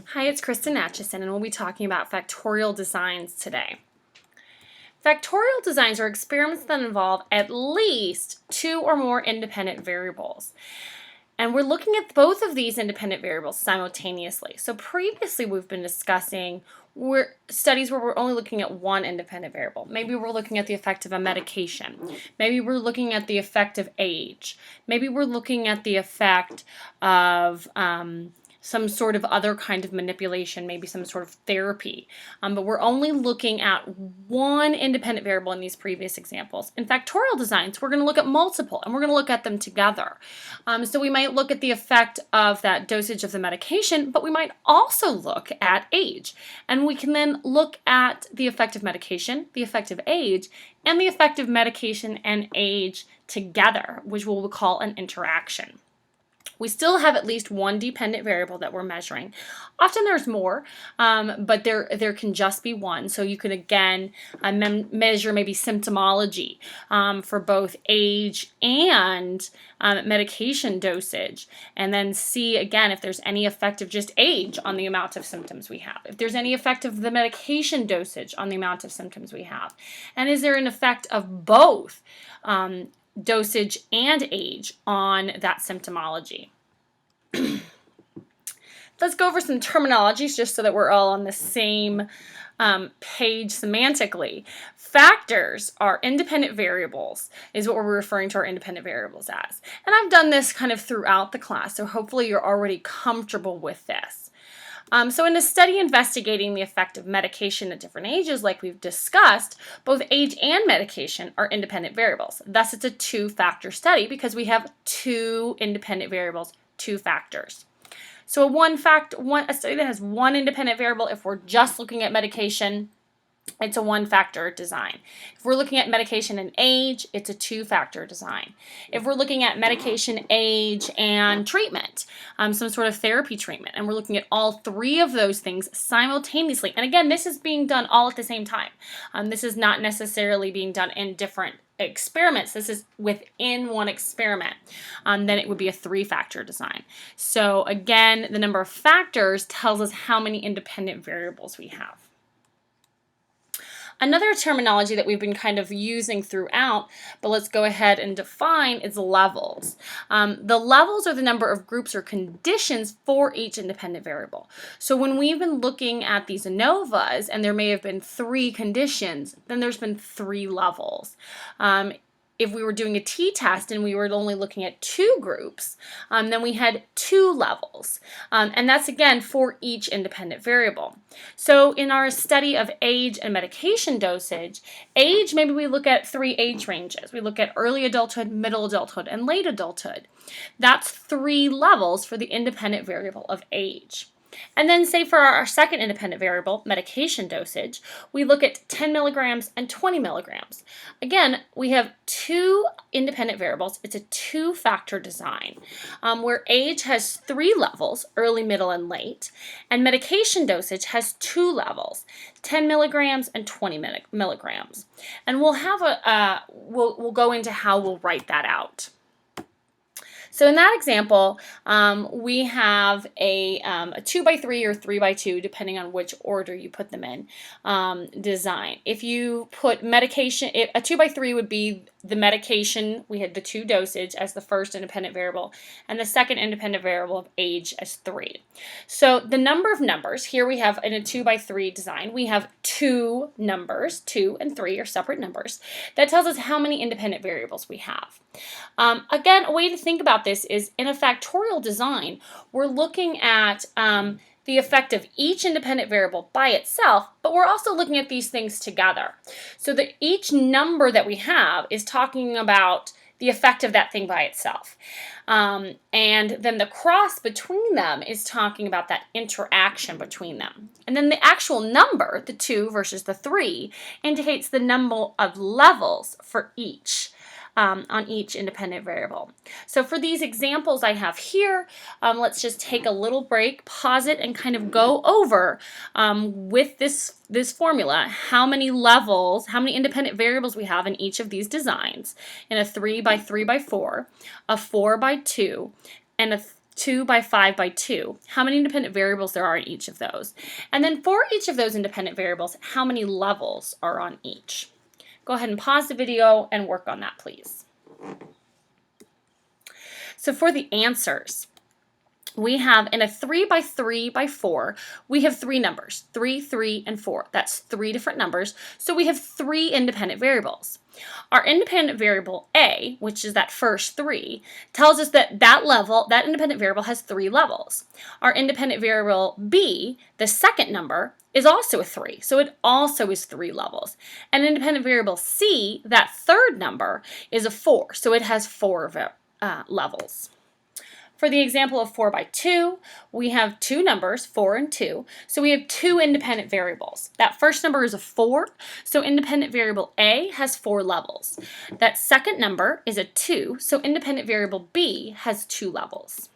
Hi, it's Kristen Atchison, and we'll be talking about factorial designs today. Factorial designs are experiments that involve at least two or more independent variables. And we're looking at both of these independent variables simultaneously. So previously we've been discussing studies where we're only looking at one independent variable. Maybe we're looking at the effect of a medication. Maybe we're looking at the effect of age. Maybe we're looking at the effect of some sort of other kind of manipulation, maybe some sort of therapy. But we're only looking at one independent variable in these previous examples. In factorial designs, we're going to look at multiple, and we're going to look at them together. So we might look at the effect of that dosage of the medication, but we might also look at age. And we can then look at the effect of medication, the effect of age, and the effect of medication and age together, which we'll call an interaction. We still have at least one dependent variable that we're measuring. Often there's more, but there can just be one. So you could again measure maybe symptomology for both age and medication dosage, and then see again if there's any effect of just age on the amount of symptoms we have, if there's any effect of the medication dosage on the amount of symptoms we have, and is there an effect of both dosage and age on that symptomology. Let's go over some terminologies just so that we're all on the same page semantically. Factors are independent variables, is what we're referring to our independent variables as. And I've done this kind of throughout the class, so hopefully you're already comfortable with this. So in a study investigating the effect of medication at different ages, like we've discussed, both age and medication are independent variables. Thus, it's a two-factor study because we have two independent variables, two factors. So a study that has one independent variable, if we're just looking at medication, it's a one-factor design. If we're looking at medication and age, it's a two-factor design. If we're looking at medication, age, and treatment, some sort of therapy treatment, and we're looking at all three of those things simultaneously, and again, this is being done all at the same time. This is not necessarily being done in different experiments. This is within one experiment. Then it would be a three-factor design. So again, the number of factors tells us how many independent variables we have. Another terminology that we've been kind of using throughout, but let's go ahead and define, is levels. The levels are the number of groups or conditions for each independent variable. So when we've been looking at these ANOVAs, and there may have been three conditions, then there's been three levels. If we were doing a t-test and we were only looking at two groups, then we had two levels. And that's, again, for each independent variable. So in our study of age and medication dosage, age, maybe we look at three age ranges. We look at early adulthood, middle adulthood, and late adulthood. That's three levels for the independent variable of age. And then say for our second independent variable, medication dosage, we look at 10 milligrams and 20 milligrams. Again, we have two independent variables. It's a two-factor design where age has three levels, early, middle, and late, and medication dosage has two levels, 10 milligrams and 20 milligrams. And we'll have we'll go into how we'll write that out. So in that example, we have a 2x3 or 3x2, depending on which order you put them in, design. If you put medication, a 2x3 would be the medication, we had the two dosage as the first independent variable, and the second independent variable of age as 3. So the number of numbers, here we have in a 2x3 design, we have two numbers, 2 and 3 are separate numbers. That tells us how many independent variables we have. Again, a way to think about this is in a factorial design, we're looking at the effect of each independent variable by itself, but we're also looking at these things together. So that each number that we have is talking about the effect of that thing by itself. And then the cross between them is talking about that interaction between them. And then the actual number, the 2 versus the 3, indicates the number of levels for each. On each independent variable. So for these examples I have here, let's just take a little break, pause it, and kind of go over with this formula how many levels, how many independent variables we have in each of these designs in a 3x3x4, a 4x2, and a 2 by 5 by 2, how many independent variables there are in each of those. And then for each of those independent variables, how many levels are on each. Go ahead and pause the video and work on that, please. So for the answers, we have in a 3 by 3 by 4, we have three numbers, 3, 3, and 4. That's three different numbers. So we have three independent variables. Our independent variable A, which is that first 3, tells us that that independent variable has 3 levels. Our independent variable B, the second number, is also a 3, so it also is 3 levels. And independent variable C, that third number, is a 4, so it has 4 levels. For the example of 4 by 2, we have two numbers, 4 and 2. So we have two independent variables. That first number is a 4, so independent variable A has 4 levels. That second number is a 2, so independent variable B has 2 levels.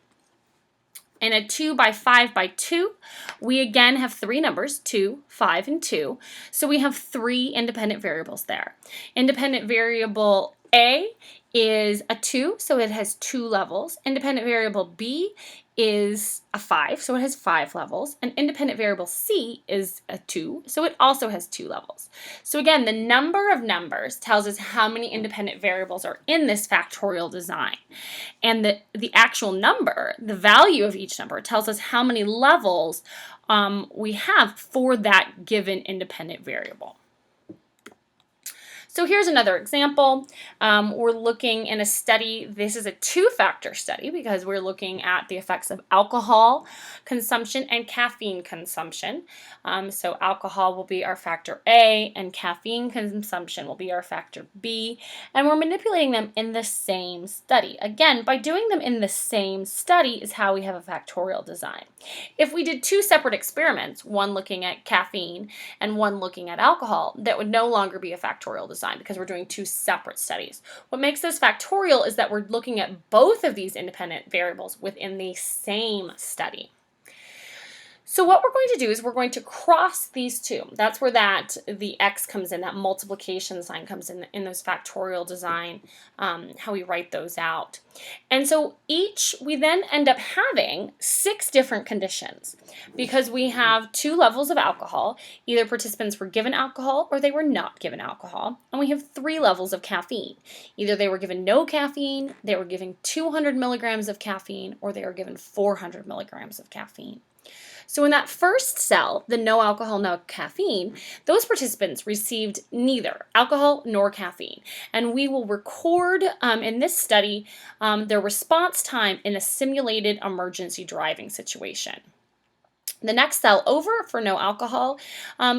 In a 2 by 5 by 2, we again have three numbers, 2, 5, and 2. So we have 3 independent variables there. Independent variable A is a 2, so it has 2 levels. Independent variable B is a 5, so it has 5 levels. And independent variable C is a 2, so it also has 2 levels. So again, the number of numbers tells us how many independent variables are in this factorial design. And the actual number, the value of each number, tells us how many levels we have for that given independent variable. So here's another example. We're looking in a study. This is a 2-factor study because we're looking at the effects of alcohol consumption and caffeine consumption. So alcohol will be our factor A and caffeine consumption will be our factor B. And we're manipulating them in the same study. Again, by doing them in the same study is how we have a factorial design. If we did 2 separate experiments, one looking at caffeine and one looking at alcohol, that would no longer be a factorial design because we're doing 2 separate studies. What makes this factorial is that we're looking at both of these independent variables within the same study. So what we're going to do is we're going to cross these two. That's where the x comes in, that multiplication sign comes in those factorial design, how we write those out. And so we then end up having 6 different conditions because we have 2 levels of alcohol. Either participants were given alcohol or they were not given alcohol. And we have 3 levels of caffeine. Either they were given no caffeine, they were given 200 milligrams of caffeine, or they were given 400 milligrams of caffeine. So in that first cell, the no alcohol, no caffeine, those participants received neither alcohol nor caffeine. And we will record in this study their response time in a simulated emergency driving situation. The next cell over for no alcohol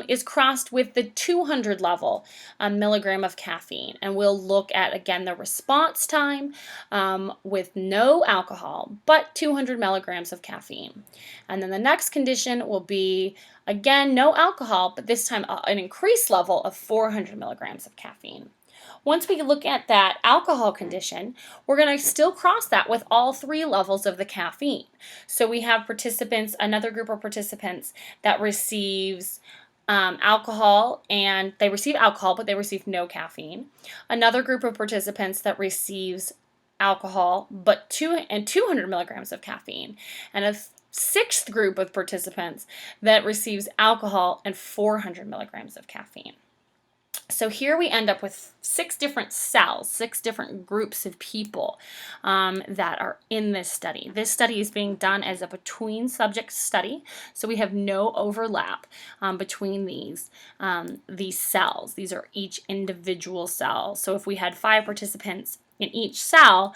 is crossed with the 200 level milligram of caffeine. And we'll look at, again, the response time with no alcohol, but 200 milligrams of caffeine. And then the next condition will be, again, no alcohol, but this time an increased level of 400 milligrams of caffeine. Once we look at that alcohol condition, we're going to still cross that with all 3 levels of the caffeine. So we have another group of participants that receives alcohol, and they receive alcohol, but they receive no caffeine. Another group of participants that receives alcohol, but 200 milligrams of caffeine. And a 6th group of participants that receives alcohol and 400 milligrams of caffeine. So here we end up with 6 different cells, 6 different groups of people that are in this study. This study is being done as a between subject study, so we have no overlap between these cells. These are each individual cell. So if we had 5 participants in each cell,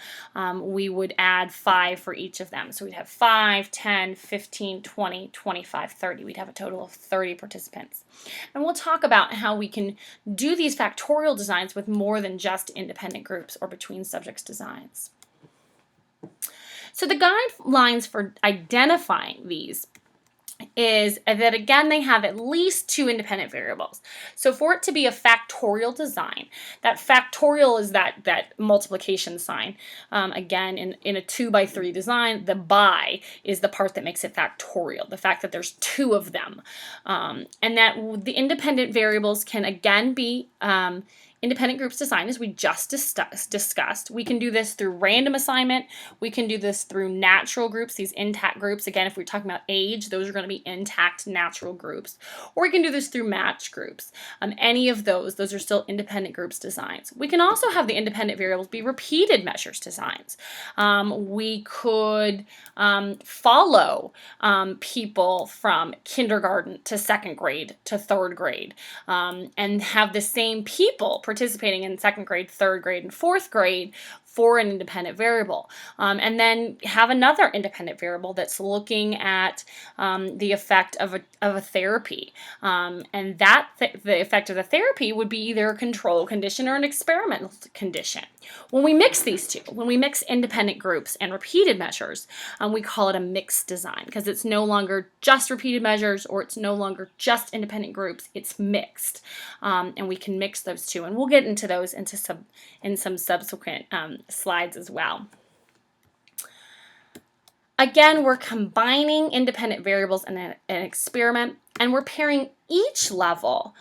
we would add 5 for each of them. So we'd have 5, 10, 15, 20, 25, 30. We'd have a total of 30 participants. And we'll talk about how we can do these factorial designs with more than just independent groups or between subjects designs. So the guidelines for identifying these is that, again, they have at least 2 independent variables. So for it to be a factorial design, that factorial is that multiplication sign. Again, in a 2 by 3 design, the by is the part that makes it factorial, the fact that there's 2 of them. And that the independent variables can, again, be independent groups design, as we just discussed. We can do this through random assignment. We can do this through natural groups, these intact groups. Again, if we're talking about age, those are going to be intact natural groups. Or we can do this through match groups. Any of those are still independent groups designs. We can also have the independent variables be repeated measures designs. We could follow people from kindergarten to second grade to third grade, and have the same people participating in second grade, third grade, and fourth grade for an independent variable. And then have another independent variable that's looking at the effect of a therapy. And that the effect of the therapy would be either a control condition or an experimental condition. When we mix these two, when we mix independent groups and repeated measures, we call it a mixed design, because it's no longer just repeated measures, or it's no longer just independent groups, it's mixed. And we can mix those two, and we'll get into those in some subsequent slides as well. Again, we're combining independent variables in an experiment, and we're pairing each level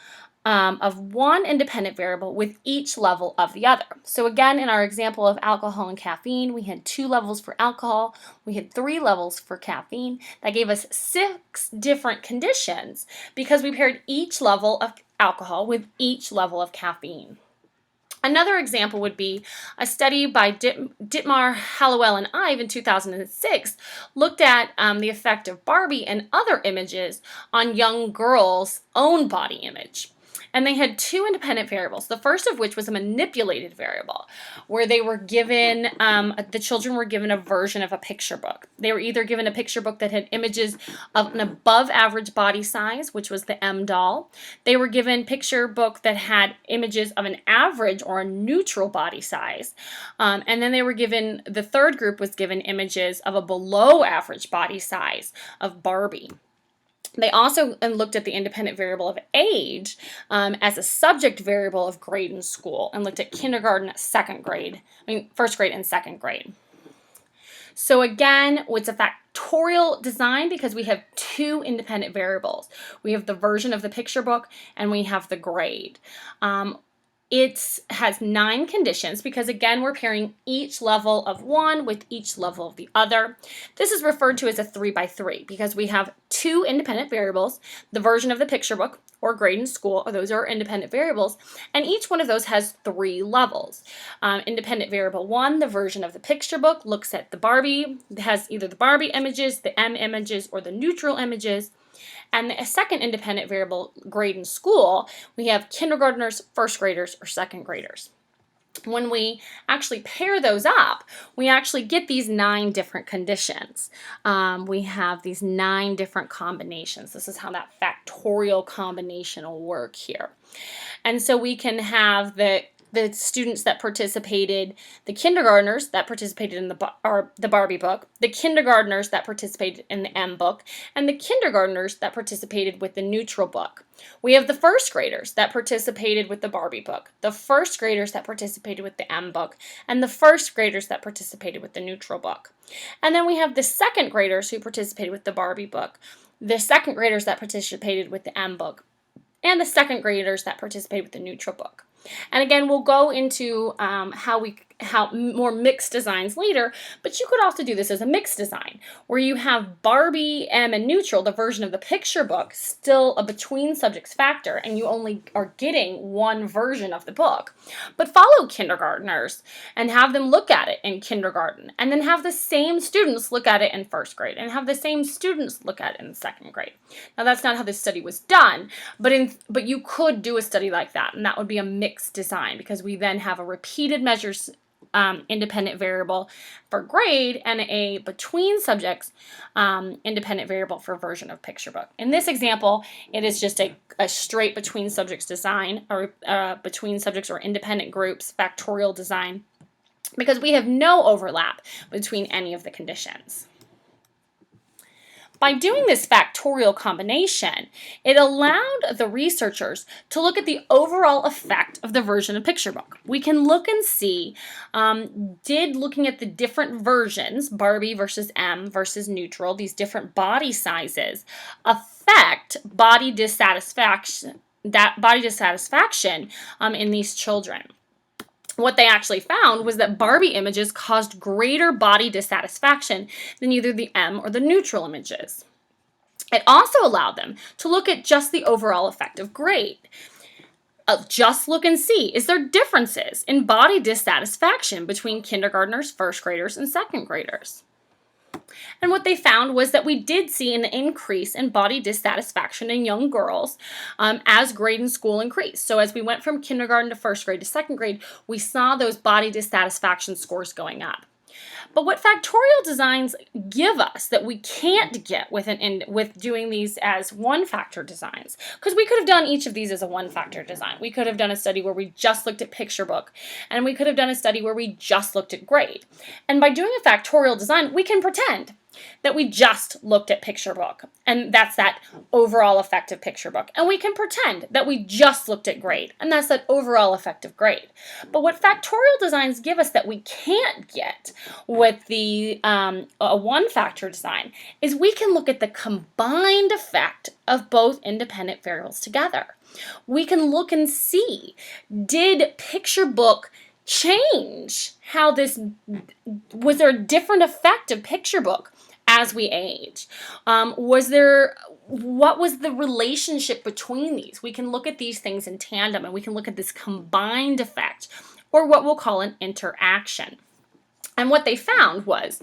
of one independent variable with each level of the other. So again, in our example of alcohol and caffeine, we had 2 levels for alcohol, we had 3 levels for caffeine. That gave us 6 different conditions because we paired each level of alcohol with each level of caffeine. Another example would be a study by Dittmar, Hallowell, and Ive in 2006 looked at the effect of Barbie and other images on young girls' own body image. And they had 2 independent variables, the first of which was a manipulated variable, where they were given, the children were given a version of a picture book. They were either given a picture book that had images of an above average body size, which was the M doll. They were given picture book that had images of an average or a neutral body size. And then they were given, the third group was given images of a below average body size of Barbie. They also looked at the independent variable of age as a subject variable of grade in school, and looked at kindergarten, first grade and second grade. So again, it's a factorial design because we have 2 independent variables. We have the version of the picture book and we have the grade. It has 9 conditions because, again, we're pairing each level of one with each level of the other. This is referred to as a 3x3 because we have 2 independent variables, the version of the picture book or grade in school, or those are independent variables, and each one of those has 3 levels. Independent variable 1, the version of the picture book, looks at the Barbie, it has either the Barbie images, the M images, or the neutral images. And the second independent variable, grade in school, we have kindergartners, first graders, or second graders. When we actually pair those up, we actually get these 9 different conditions. We have these 9 different combinations. This is how that factorial combination will work here. And so we can have the students that participated, the kindergartners that participated in the Barbie book, the kindergartners that participated in the M book, and the kindergartners that participated with the neutral book. We have the first graders that participated with the Barbie book, the first graders that participated with the M book, and the first graders that participated with the neutral book. And then we have the second graders who participated with the Barbie book, the second graders that participated with the M book, and the second graders that participated with the neutral book. And again, we'll go into how more mixed designs later, but you could also do this as a mixed design, where you have Barbie, M, and neutral, the version of the picture book, still a between subjects factor, and you only are getting one version of the book. But follow kindergartners and have them look at it in kindergarten, and then have the same students look at it in first grade, and have the same students look at it in second grade. Now, that's not how this study was done, but you could do a study like that, and that would be a mixed design, because we then have a repeated measures independent variable for grade and a between subjects independent variable for version of picture book. In this example, it is just a straight between subjects design, or between subjects or independent groups factorial design, because we have no overlap between any of the conditions. By doing this factorial combination, it allowed the researchers to look at the overall effect of the version of picture book. We can look and see, did looking at the different versions, Barbie versus M versus neutral, these different body sizes, affect body dissatisfaction body dissatisfaction in these children. What they actually found was that Barbie images caused greater body dissatisfaction than either the M or the neutral images. It also allowed them to look at just the overall effect of grade. Just look and see, is there differences in body dissatisfaction between kindergartners, first graders, and second graders? And what they found was that we did see an increase in body dissatisfaction in young girls as grade in school increased. So as we went from kindergarten to first grade to second grade, we saw those body dissatisfaction scores going up. But what factorial designs give us that we can't get with doing these as one-factor designs, because we could have done each of these as a one-factor design. We could have done a study where we just looked at picture book, and we could have done a study where we just looked at grade. And by doing a factorial design, we can pretend that we just looked at picture book, and that's that overall effect of picture book. And we can pretend that we just looked at grade, and that's that overall effect of grade. But what factorial designs give us that we can't get with the one-factor design is we can look at the combined effect of both independent variables together. We can look and see, did picture book change how was there a different effect of picture book as we age? What was the relationship between these? We can look at these things in tandem, and we can look at this combined effect, or what we'll call an interaction. And what they found was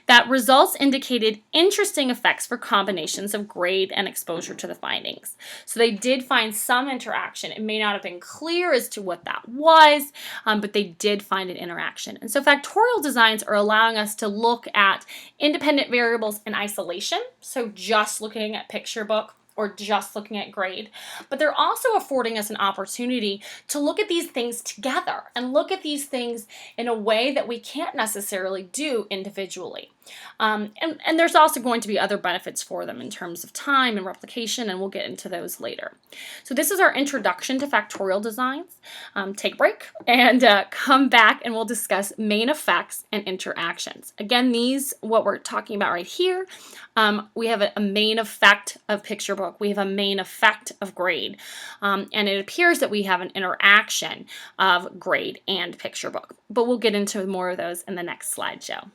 that results indicated interesting effects for combinations of grade and exposure to the findings. So they did find some interaction. It may not have been clear as to what that was, but they did find an interaction. And so factorial designs are allowing us to look at independent variables in isolation, so just looking at picture book or just looking at grade, but they're also affording us an opportunity to look at these things together and look at these things in a way that we can't necessarily do individually. And there's also going to be other benefits for them in terms of time and replication, and we'll get into those later. So this is our introduction to factorial designs. Take a break and come back, and we'll discuss main effects and interactions. Again, what we're talking about right here, we have a main effect of picture book. We have a main effect of grade. And it appears that we have an interaction of grade and picture book. But we'll get into more of those in the next slideshow.